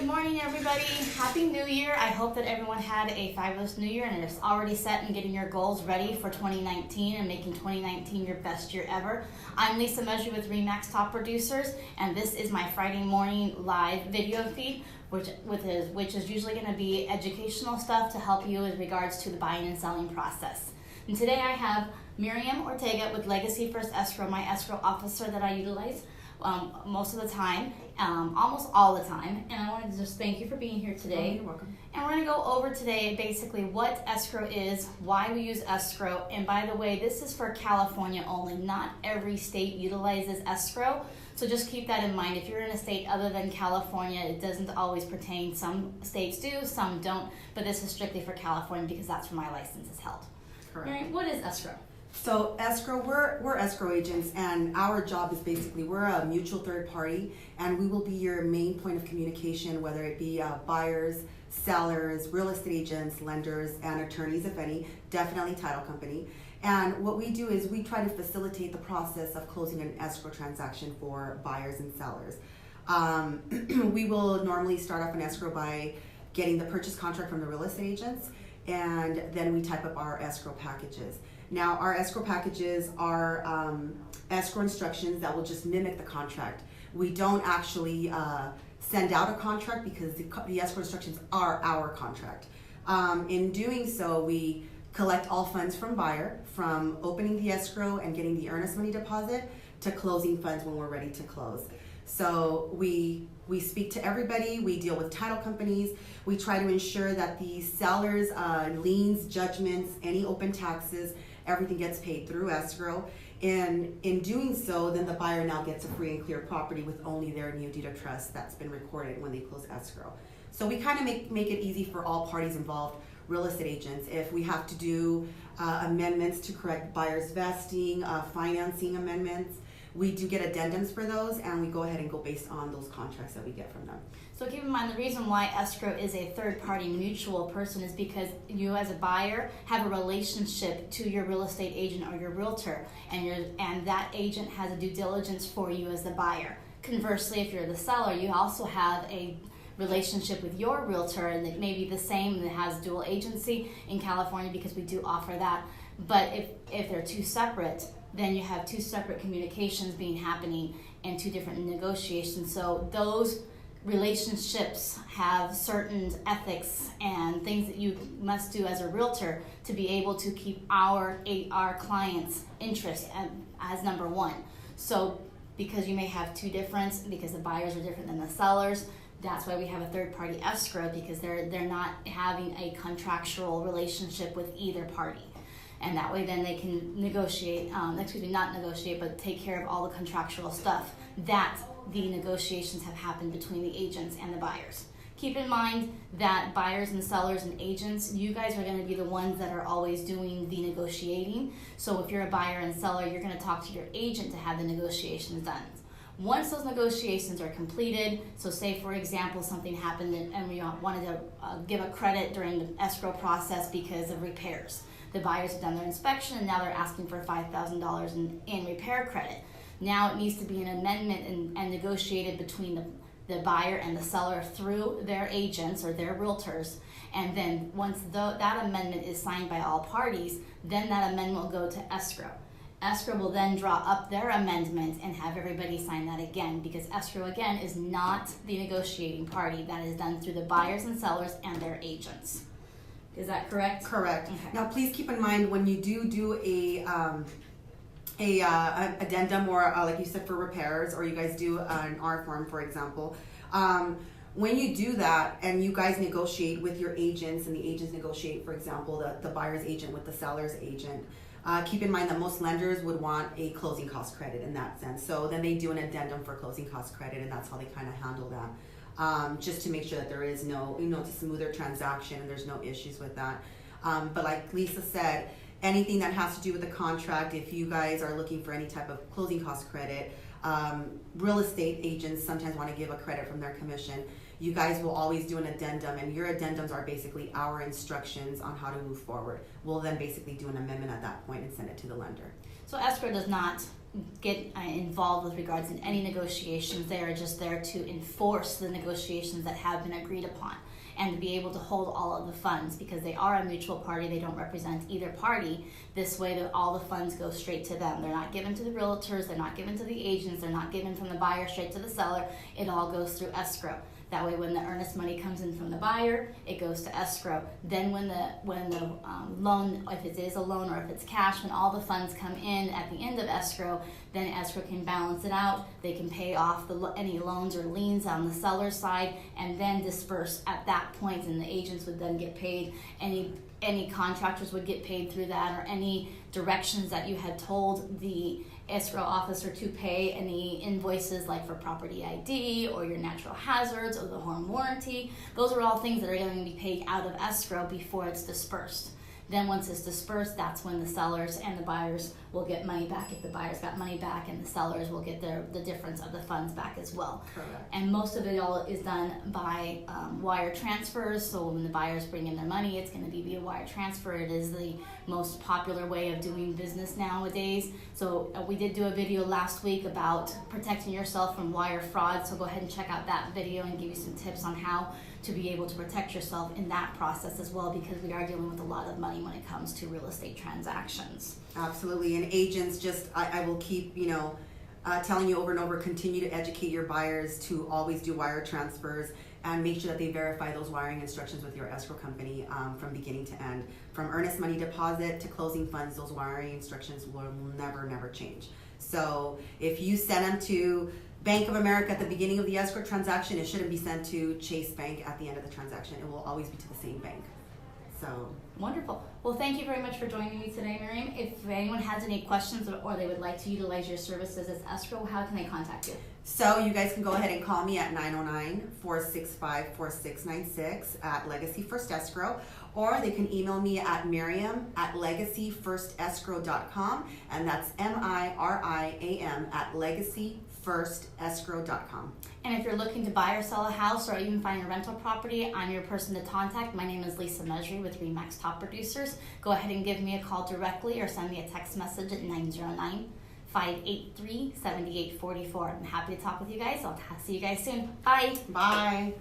Good morning, everybody. Happy New Year. I hope that everyone had a fabulous New Year and is already set and getting your goals ready for 2019 and making 2019 your best year ever. I'm Lisa Mudry with Remax Top Producers, and this is my Friday morning live video feed, which is usually going to be educational stuff to help you in regards to the buying and selling process. And today I have Miriam Ortega with Legacy First Escrow, my escrow officer that I utilize most of the time, almost all the time, and I wanted to just thank you for being here today. Oh, you're welcome. And we're going to go over today basically what escrow is, why we use escrow, and by the way, this is for California only. Not every state utilizes escrow, so just keep that in mind. If you're in a state other than California, it doesn't always pertain. Some states do, some don't, but this is strictly for California because that's where my license is held. Correct. Mary, what is escrow? So escrow, we're escrow agents, and our job is basically we're a mutual third party, and we will be your main point of communication, whether it be buyers, sellers, real estate agents, lenders, and attorneys, if any, definitely title company. And what we do is we try to facilitate the process of closing an escrow transaction for buyers and sellers. We will normally start off an escrow by getting the purchase contract from the real estate agents, and then we type up our escrow packages. Now, our escrow packages are escrow instructions that will just mimic the contract. We don't actually send out a contract because the escrow instructions are our contract. In doing so, we collect all funds from buyer, from opening the escrow and getting the earnest money deposit to closing funds when we're ready to close. So we speak to everybody, we deal with title companies, we try to ensure that the sellers' liens, judgments, any open taxes, everything gets paid through escrow. And in doing so, then the buyer now gets a free and clear property with only their new deed of trust that's been recorded when they close escrow. So we kind of make it easy for all parties involved, real estate agents. If we have to do amendments to correct buyer's vesting, financing amendments, we do get addendums for those, and we go ahead and go based on those contracts that we get from them. So keep in mind, the reason why escrow is a third-party mutual person is because you as a buyer have a relationship to your real estate agent or your realtor, and that agent has a due diligence for you as the buyer. Conversely, if you're the seller, you also have a relationship with your realtor, and it may be the same and it has dual agency in California because we do offer that. But if they're two separate, then you have two separate communications happening and two different negotiations. So those relationships have certain ethics and things that you must do as a realtor to be able to keep our clients' interest as number one. So because you may have two difference, because the buyers are different than the sellers, that's why we have a third-party escrow, because they're not having a contractual relationship with either party. And that way then they can negotiate, not negotiate, but take care of all the contractual stuff that the negotiations have happened between the agents and the buyers. Keep in mind that buyers and sellers and agents, you guys are going to be the ones that are always doing the negotiating. So if you're a buyer and seller, you're going to talk to your agent to have the negotiations done. Once those negotiations are completed, so say for example something happened and we wanted to give a credit during the escrow process because of repairs. The buyers have done their inspection and now they're asking for $5,000 in repair credit. Now it needs to be an amendment and negotiated between the buyer and the seller through their agents or their realtors. And then once that amendment is signed by all parties, then that amendment will go to escrow. Escrow will then draw up their amendment and have everybody sign that again, because escrow again is not the negotiating party. That is done through the buyers and sellers and their agents. Is that correct? Correct. Okay. Now, please keep in mind when you do a addendum or like you said for repairs, or you guys do an R form, for example. When you do that and you guys negotiate with your agents, and the agents negotiate, for example, the buyer's agent with the seller's agent. Keep in mind that most lenders would want a closing cost credit in that sense. So then they do an addendum for closing cost credit, and that's how they kind of handle that. Just to make sure that there is no, to smooth their transaction and there's no issues with that. But like Lisa said, anything that has to do with the contract, if you guys are looking for any type of closing cost credit, real estate agents sometimes want to give a credit from their commission. You guys will always do an addendum, and your addendums are basically our instructions on how to move forward. We'll then basically do an amendment at that point and send it to the lender. So escrow does not get involved with regards in any negotiations. They are just there to enforce the negotiations that have been agreed upon, and to be able to hold all of the funds, because they are a mutual party. They don't represent either party. This way that all the funds go straight to them. They're not given to the realtors, they're not given to the agents, they're not given from the buyer straight to the seller. It all goes through escrow. That way, when the earnest money comes in from the buyer, it goes to escrow. Then when the loan, if it is a loan or if it's cash, when all the funds come in at the end of escrow, then escrow can balance it out. They can pay off any loans or liens on the seller's side, and then disperse at that point, and the agents would then get paid. Any contractors would get paid through that, or any directions that you had told the escrow officer to pay, any invoices like for property ID or your natural hazards or the home warranty. Those are all things that are going to be paid out of escrow before it's dispersed. Then once it's dispersed, that's when the sellers and the buyers will get money back. If the buyers got money back, and the sellers will get the difference of the funds back as well. Correct. And most of it all is done by wire transfers. So when the buyers bring in their money, it's going to be via wire transfer. It is the most popular way of doing business nowadays. So we did do a video last week about protecting yourself from wire fraud. So go ahead and check out that video and give you some tips on how to be able to protect yourself in that process as well, because we are dealing with a lot of money when it comes to real estate transactions. Absolutely. And agents, just I will keep telling you over and over, continue to educate your buyers to always do wire transfers, and make sure that they verify those wiring instructions with your escrow company from beginning to end. From earnest money deposit to closing funds, those wiring instructions will never change. So if you send them to Bank of America at the beginning of the escrow transaction, it shouldn't be sent to Chase Bank at the end of the transaction. It will always be to the same bank. So wonderful. Well, thank you very much for joining me today, Miriam. If anyone has any questions or they would like to utilize your services as escrow, how can they contact you? So you guys can go ahead and call me at 909-465-4696 at Legacy First Escrow, or they can email me at Miriam at legacyfirstscrow.com, and that's MIRIAM at legacyfirstscrow.com. And if you're looking to buy or sell a house, or even find a rental property, I'm your person to contact. My name is Lisa Mesri with RE/MAX Top Producers. Go ahead and give me a call directly, or send me a text message at 909-583-7844. I'm happy to talk with you guys. I'll see you guys soon. Bye. Bye.